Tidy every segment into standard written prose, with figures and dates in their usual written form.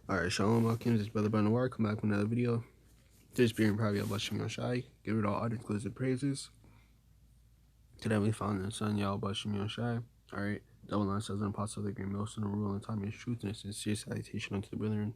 Alright, Shalom, welcome. This is Brother Noir. Come back with another video. This being probably Yahawashi. Give it all honor, inclusive praises. Today we found in the Son, Yahawashi. Alright, double line says an apostle of the great milestone, a rule and time is truth, and a sincere salutation unto the brethren.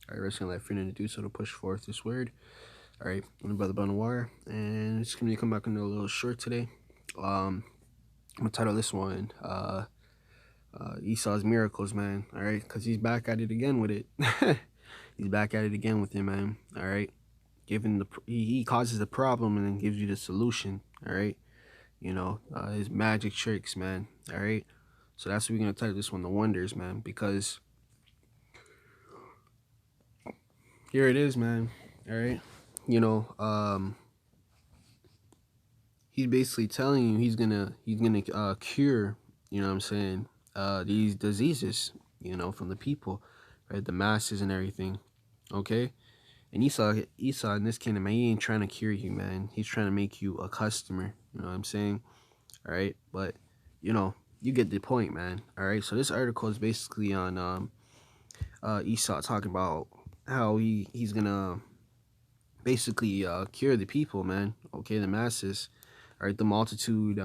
Alright, risking life freedom to do so to push forth this word. Alright, I'm Brother Noir, and it's gonna come back into a little short today. I'm gonna title this one, Esau's Miracles, man. Alright, because he's back at it again with it. He's back at it again with it, man. Alright. He causes the problem and then gives you the solution. Alright. You know, his magic tricks, man. Alright. So that's what we're gonna title this one, The Wonders, man. Because here it is, man. Alright. You know, he's basically telling you he's gonna cure, you know what I'm saying, these diseases, you know, from the people, right? The masses and everything. Okay? And Esau in this kingdom, man, he ain't trying to cure you, man. He's trying to make you a customer. You know what I'm saying? All right, but you know, you get the point, man. All right. So this article is basically on Esau talking about how he's gonna basically cure the people, man. Okay, the masses, all right, the multitude,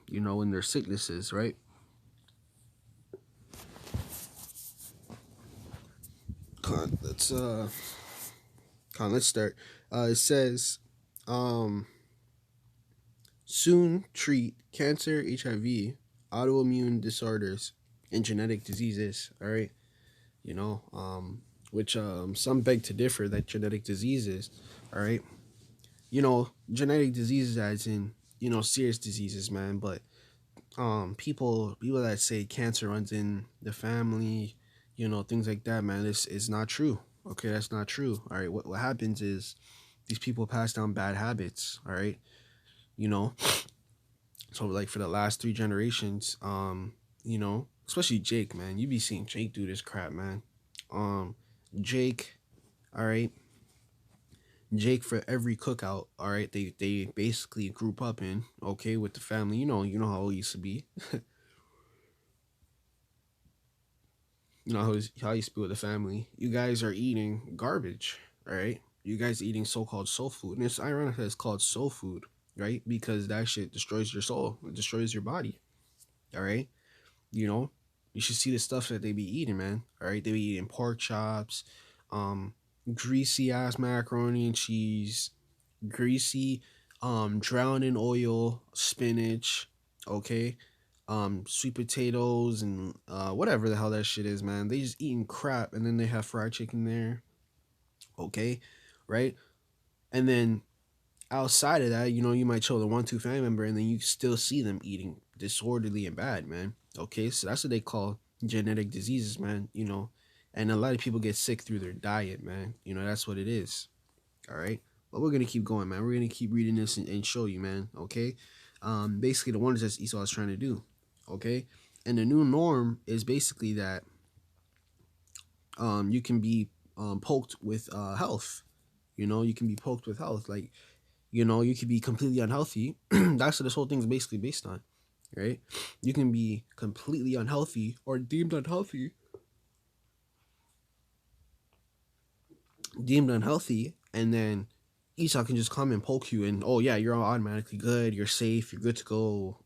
you know, in their sicknesses, right? Let's start. It says, soon treat cancer, HIV, autoimmune disorders, and genetic diseases. All right, you know, which some beg to differ that genetic diseases, all right, you know, genetic diseases as in, you know, serious diseases, man. But people that say cancer runs in the family, you know, things like that, man, this is not true. Okay, that's not true. All right, what happens is these people pass down bad habits. All right, you know, so like for the last 3 generations, you know, especially Jake, man, you be seeing Jake do this crap, man. Jake, all right, Jake for every cookout, all right, they basically group up in, okay, with the family. You know how it used to be. You know how it used to be with the family. You guys are eating garbage, all right? You guys eating so-called soul food. And it's ironic that it's called soul food, right? Because that shit destroys your soul. It destroys your body, all right? You know, you should see the stuff that they be eating, man. All right, they be eating pork chops, greasy ass macaroni and cheese, greasy, drowned in oil spinach, okay, sweet potatoes and whatever the hell that shit is, man. They just eating crap, and then they have fried chicken there, okay, right? And then outside of that, you know, you might show the 1-2 family member, and then you still see them eating disorderly and bad, man. Okay, so that's what they call genetic diseases, man. You know, and a lot of people get sick through their diet, man. You know, that's what it is. All right, but we're gonna keep going, man. We're gonna keep reading this and show you, man. Okay, basically the wonders that Esau is trying to do. Okay, and the new norm is basically that you can be poked with health. You know, you can be poked with health, like, you know, you could be completely unhealthy. That's what this whole thing is basically based on, right? You can be completely unhealthy or deemed unhealthy, and then Esau can just come and poke you, and oh yeah, you're all automatically good, you're safe, you're good to go.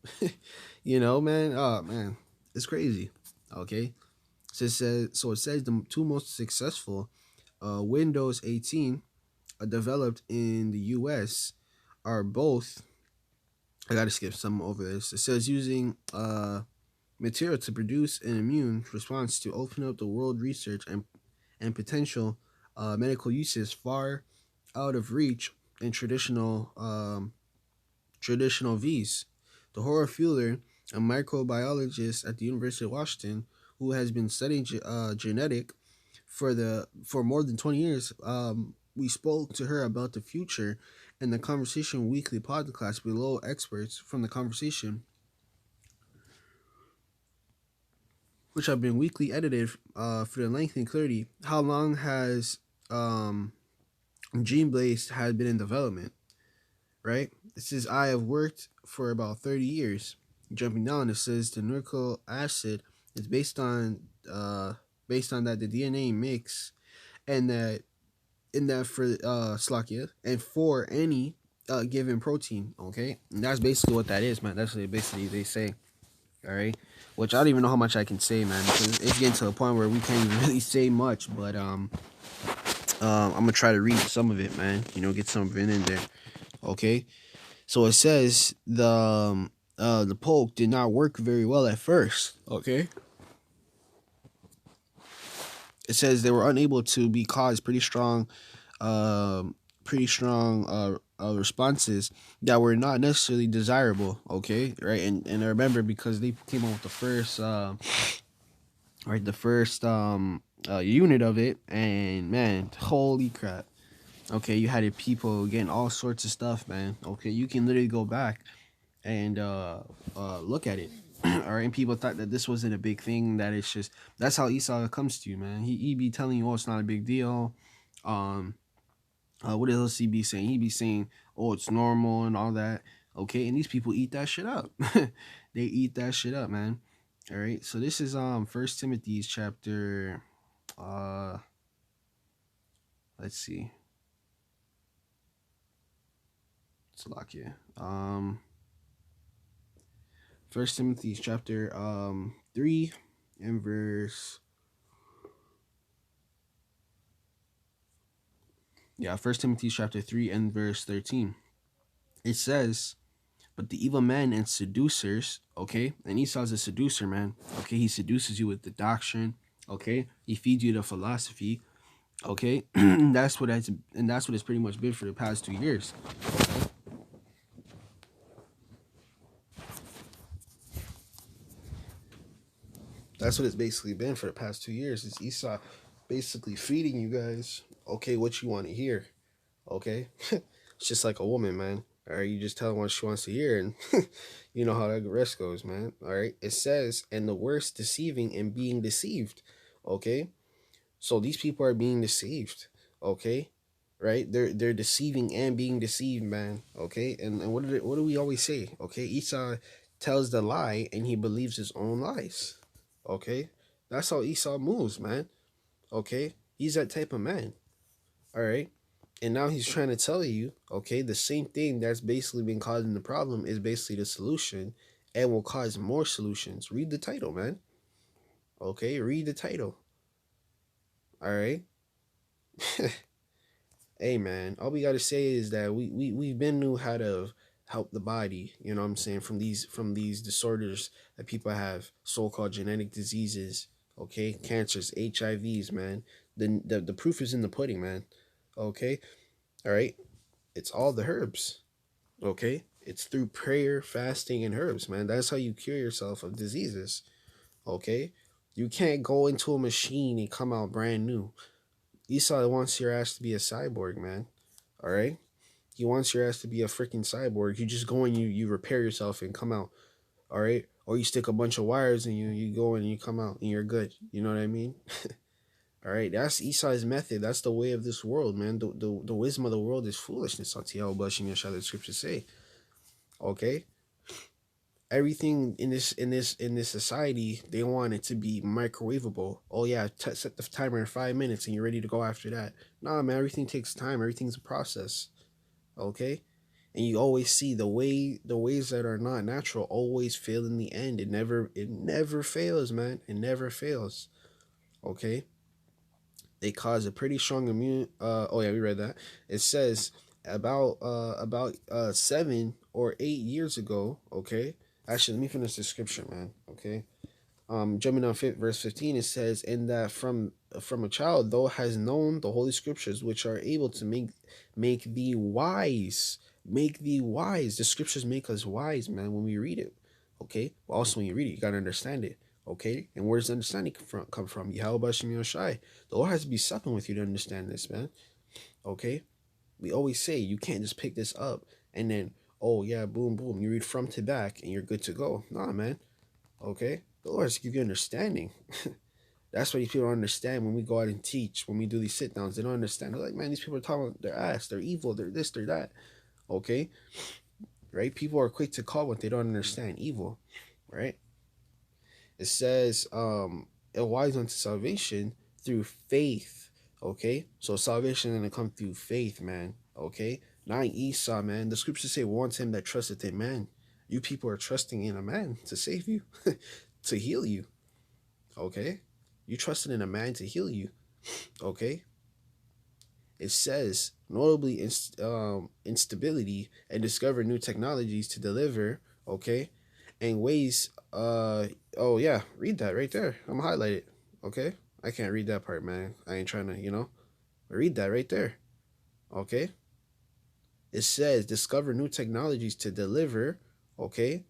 You know, man. Oh man, it's crazy. Okay, so it says the two most successful Windows 18 developed in the U.S. are both. I gotta skip some over this. It says using material to produce an immune response to open up the world research and potential medical uses far out of reach in traditional V's. The horror fueler, a microbiologist at the University of Washington, who has been studying genetic for more than 20 years, we spoke to her about the future in the Conversation Weekly podcast below. Experts from the conversation, which have been weekly edited for the length and clarity. How long has Gene Blaze had been in development, right? It says, I have worked for about 30 years. Jumping down, it says the nucleic acid is based on based on that the DNA mix, and that for Slakia, and for any given protein. Okay, and that's basically what that is, man. That's what basically they say. All right, which I don't even know how much I can say, man, because it's getting to a point where we can't even really say much. But I'm gonna try to read some of it, man. Get some of it in there. Okay, so it says the poke did not work very well at first. Okay, it says they were unable to be caused pretty strong responses that were not necessarily desirable. Okay, right, and I remember because they came up with the first right, the first unit of it, and man, holy crap. Okay, you had people getting all sorts of stuff, man. Okay, you can literally go back and look at it. All right, and people thought that this wasn't a big thing. That it's just that's how Esau comes to you, man. He be telling you, oh, it's not a big deal. What else he be saying? He be saying, oh, it's normal and all that. Okay, and these people eat that shit up. They eat that shit up, man. All right, so this is First Timothy's chapter. Let's see. It's a lock here. First Timothy's chapter 3 and verse. Yeah, First Timothy chapter 3 and verse 13. It says, but the evil men and seducers, okay, and Esau's a seducer, man. Okay, he seduces you with the doctrine. Okay, he feeds you the philosophy. Okay, that's what it's pretty much been for the past 2 years. That's what it's basically been for the past 2 years. It's Esau basically feeding you guys, okay, what you want to hear. Okay, it's just like a woman, man. All right, you just tell her what she wants to hear, and you know how that rest goes, man. All right, it says, and the worst, deceiving and being deceived. Okay, so these people are being deceived. Okay, right? They're deceiving and being deceived, man. Okay, and what do we always say? Okay, Esau tells the lie and he believes his own lies. Okay, that's how Esau moves, man. Okay, he's that type of man. All right. And now he's trying to tell you, okay, the same thing that's basically been causing the problem is basically the solution and will cause more solutions. Read the title, man. Okay, read the title. All right. Hey, man, all we got to say is that we've been knew how to help the body, you know what I'm saying, from these disorders that people have, so-called genetic diseases, okay, cancers, HIVs, man. The proof is in the pudding, man. Okay. All right. It's all the herbs. Okay? It's through prayer, fasting, and herbs, man. That's how you cure yourself of diseases. Okay? You can't go into a machine and come out brand new. Esau wants your ass to be a cyborg, man. All right? He wants your ass to be a freaking cyborg. You just go and you repair yourself and come out. All right? Or you stick a bunch of wires and you go in and you come out and you're good. You know what I mean? All right, that's Esau's method. That's the way of this world, man. The wisdom of the world is foolishness. Yahawashi, the scriptures say. Okay, everything in this society, they want it to be microwavable. Oh yeah, set the timer in 5 minutes and you're ready to go after that. Nah, man, everything takes time. Everything's a process. Okay, and you always see the ways that are not natural always fail in the end. It never fails, man. It never fails. Okay, they cause a pretty strong immune. Oh yeah, we read that. It says about 7 or 8 years ago. Okay, actually, let me finish the scripture, man. Okay, jumping on verse 15, it says, "And that from a child thou has known the holy scriptures, which are able to make thee wise, make thee wise." The scriptures make us wise, man, when we read it. Okay, but also when you read it, you gotta understand it. Okay, and where does understanding come from? Yahawashi. The Lord has to be supping with you to understand this, man. Okay, we always say you can't just pick this up and then, oh yeah, boom boom, you read from to back and you're good to go. Nah, man. Okay, the Lord has to give you understanding. That's why these people don't understand when we go out and teach, when we do these sit downs. They don't understand. They're like, man, these people are talking about their ass, they're evil, they're this, they're that. Okay, right? People are quick to call what they don't understand evil, right? It says, wise unto salvation through faith. Okay, so salvation gonna come through faith, man. Okay, not Esau, man. The scriptures say, "Warn him that trusteth in man." You people are trusting in a man to save you, to heal you. Okay, you trusted in a man to heal you. Okay, it says notably instability and discover new technologies to deliver. Okay, and ways. Oh yeah, read that right there. I'm gonna highlight it. Okay, I can't read that part, man. I ain't trying to, read that right there. Okay, it says discover new technologies to deliver. Okay,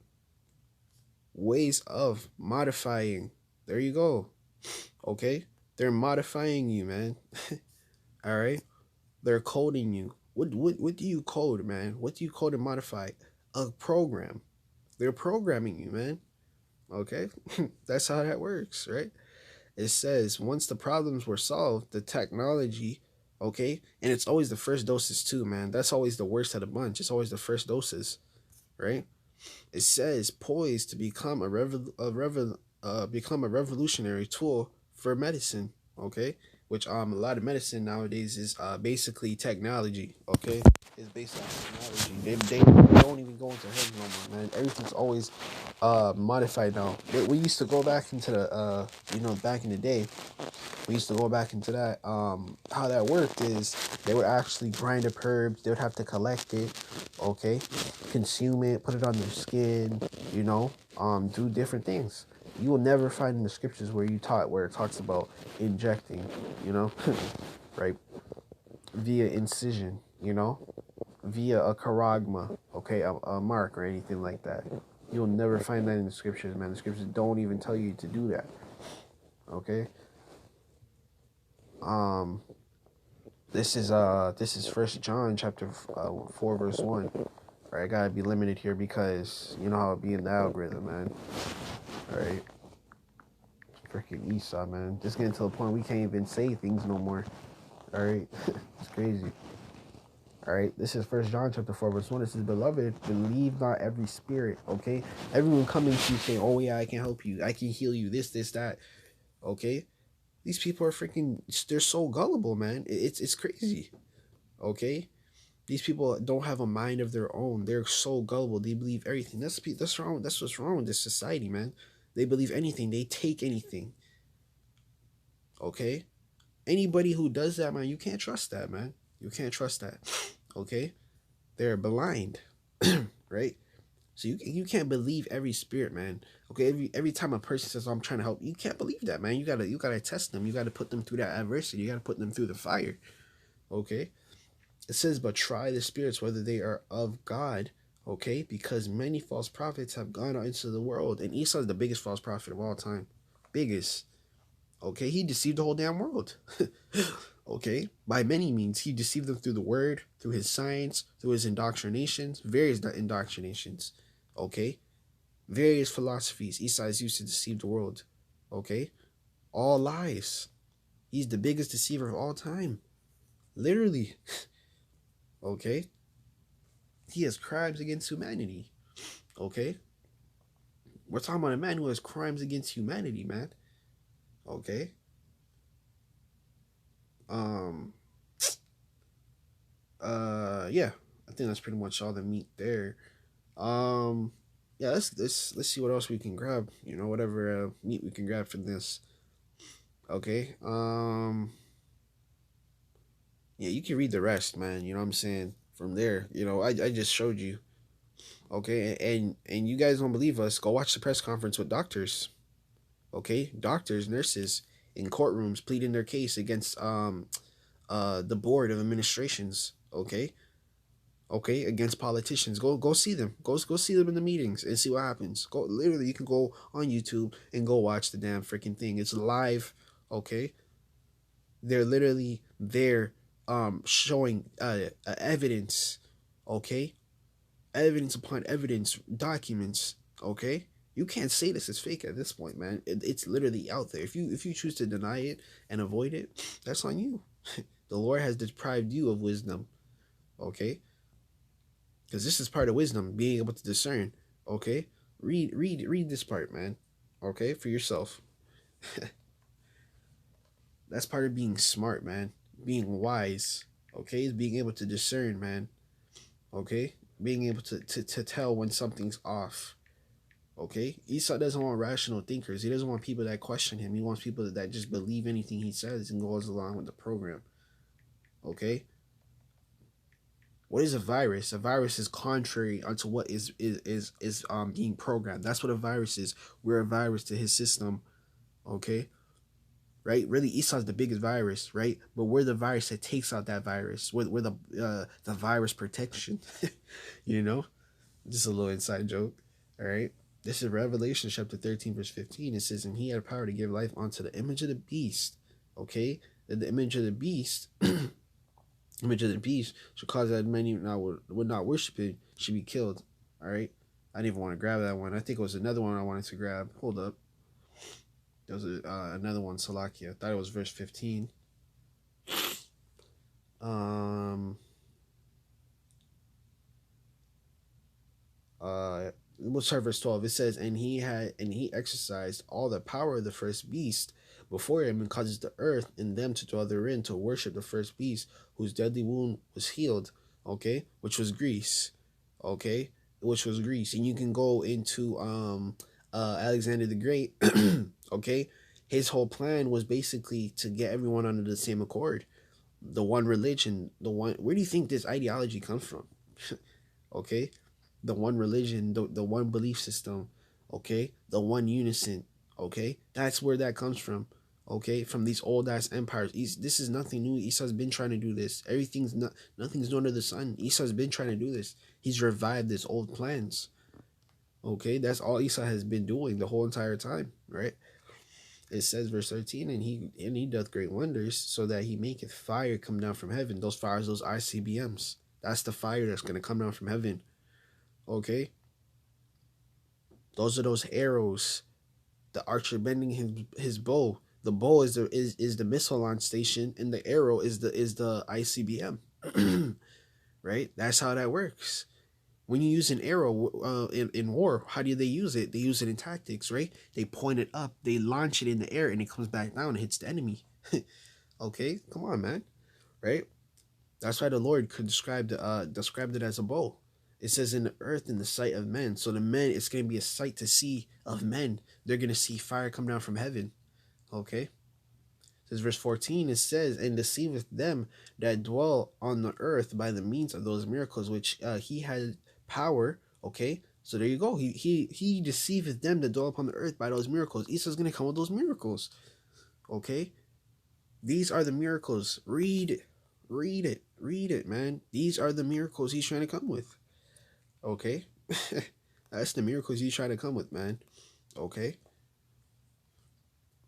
ways of modifying. There you go. Okay, they're modifying you, man. All right, they're coding you. What do you code, man? What do you code and modify? A program. They're programming you, man. Okay, that's how that works, right? It says once the problems were solved, the technology, okay, and it's always the first doses too, man. That's always the worst of the bunch. It's always the first doses, right? It says poised to become become a revolutionary tool for medicine, okay? Which a lot of medicine nowadays is basically technology, okay? It's based on technology. They don't even go into heads no more, man. Everything's always modified now. We used to go back into the back in the day. We used to go back into that. How that worked is they would actually grind up herbs. They would have to collect it, okay, consume it, put it on their skin, do different things. You will never find in the scriptures where it talks about injecting, right, via incision, via a charagma, okay, a mark or anything like that. You'll never find that in the scriptures, man. The scriptures don't even tell you to do that, okay. Um, this is First John chapter 4 verse 1. All right, I gotta be limited here because you know how it be in the algorithm, man. All right, freaking Esau, man. Just getting to the point we can't even say things no more. All right, it's crazy. All right, this is First John chapter 4 verse 1. It says, "Beloved, believe not every spirit." Okay, everyone coming to you saying, "Oh yeah, I can help you. I can heal you. This, that." Okay, these people are freaking. They're so gullible, man. It's crazy. Okay, these people don't have a mind of their own. They're so gullible. They believe everything. That's wrong. That's what's wrong with this society, man. They believe anything. They take anything. Okay, anybody who does that, man, you can't trust that, man. You can't trust that. Okay, they're blind, right? So you can't believe every spirit, man. Okay, every time a person says, "Oh, I'm trying to help," you can't believe that, man. You gotta test them. You gotta put them through that adversity. You gotta put them through the fire. Okay. It says, "But try the spirits whether they are of God." Okay, because many false prophets have gone out into the world, and Esau is the biggest false prophet of all time, biggest. Okay, he deceived the whole damn world. Okay, by many means, he deceived them through the word, through his science, through his indoctrinations, various indoctrinations. Okay, various philosophies Esau is used to deceive the world. Okay, all lies. He's the biggest deceiver of all time, literally. Okay, he has crimes against humanity. Okay, we're talking about a man who has crimes against humanity, man. Okay, um, yeah, I think that's pretty much all the meat there. Um, yeah, let's see what else we can grab. Whatever meat we can grab from this. Okay, yeah, you can read the rest, man. You know what I'm saying? From there, I just showed you. Okay, and you guys don't believe us? Go watch the press conference with doctors. Okay, doctors, nurses in courtrooms pleading their case against the board of administrations. Okay, against politicians. Go see them. Go see them in the meetings and see what happens. Go, literally, you can go on YouTube and go watch the damn freaking thing. It's live. Okay, they're literally there showing evidence. Okay, evidence upon evidence, documents. Okay, you can't say this is fake at this point, man. It's literally out there. If you choose to deny it and avoid it, that's on you. The Lord has deprived you of wisdom. Okay, because this is part of wisdom, being able to discern. Okay, read this part, man. Okay, for yourself. That's part of being smart, man. Being wise. Okay, is being able to discern, man. Okay, being able to tell when something's off. Okay, Esau doesn't want rational thinkers. He doesn't want people that question him. He wants people that just believe anything he says and goes along with the program. Okay, what is a virus? A virus is contrary unto what is being programmed. That's what a virus is. We're a virus to his system. Okay, right? Really, Esau's the biggest virus, right? But we're the virus that takes out that virus. We're the virus protection. You know, just a little inside joke. All right. This is Revelation chapter 13, verse 15. It says, and he had power to give life unto the image of the beast. Okay? That the image of the beast, image of the beast, should cause that many would not worship it, should be killed. All right? I didn't even want to grab that one. I think it was another one I wanted to grab. Hold up. There was another one, Salakia. I thought it was verse 15. We'll start verse 12. It says, and he exercised all the power of the first beast before him, and causes the earth and them to dwell therein to worship the first beast, whose deadly wound was healed. Okay, which was Greece. Okay, which was Greece. And you can go into Alexander the Great. Okay, his whole plan was basically to get everyone under the same accord, the one religion, the one. Where do you think this ideology comes from? Okay, the one religion, the one belief system, okay, the one unison, okay, that's where that comes from, okay, from these old ass empires. This is nothing new. Esau's been trying to do this. Nothing's new under the sun. Esau's been trying to do this. He's revived his old plans. Okay, that's all Esau has been doing the whole entire time, right? It says verse 13, and he doth great wonders, so that he maketh fire come down from heaven. Those fires, those ICBMs, that's the fire that's going to come down from heaven. Okay, those are those arrows. The archer bending his bow. The bow is the missile launch station, and the arrow is the ICBM. Right? That's how that works. When you use an arrow in war, how do they use it? They use it in tactics, right? They point it up, they launch it in the air, and it comes back down and hits the enemy. Okay, come on, man. Right? That's why the Lord could described it as a bow. It says in the earth in the sight of men. So the men, it's going to be a sight to see of men. They're going to see fire come down from heaven. Okay. It says verse 14, it says, and deceiveth them that dwell on the earth by the means of those miracles which he had power. Okay. So there you go. He deceiveth them that dwell upon the earth by those miracles. Esau's going to come with those miracles. Okay. These are the miracles. Read it. Read it. Read it, man. These are the miracles he's trying to come with. Okay? That's the miracles he's trying to come with, man. Okay?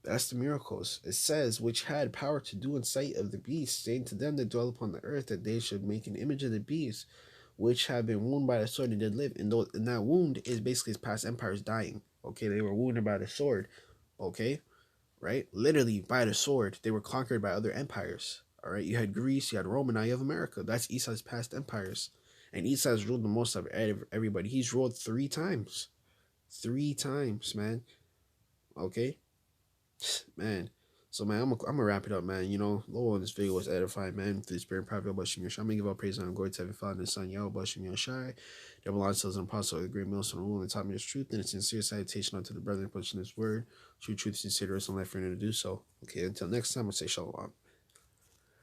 That's the miracles. It says, which had power to do in sight of the beast, saying to them that dwell upon the earth that they should make an image of the beast, which have been wounded by the sword and did live. And that wound is basically his past empires dying. Okay? They were wounded by the sword. Okay? Right? Literally by the sword. They were conquered by other empires. All right? You had Greece, you had Rome, and now you have America. That's Esau's past empires. And Esau's ruled the most of everybody. He's ruled 3 times. 3 times, man. Okay? Man. So, man, I'm gonna wrap it up, man. You know, Lord, this video was edifying, man. Through the spirit and private of Sham. I'm gonna give all praise and glory to Heavenly Father and Son, Yahawashi, Shai. There belongs to us and apostle of the great millstone rule and taught me this truth, and a sincere salutation unto the brethren pushing this word. True truth, sincere, and life for him to do so. Okay, until next time, I say shalom.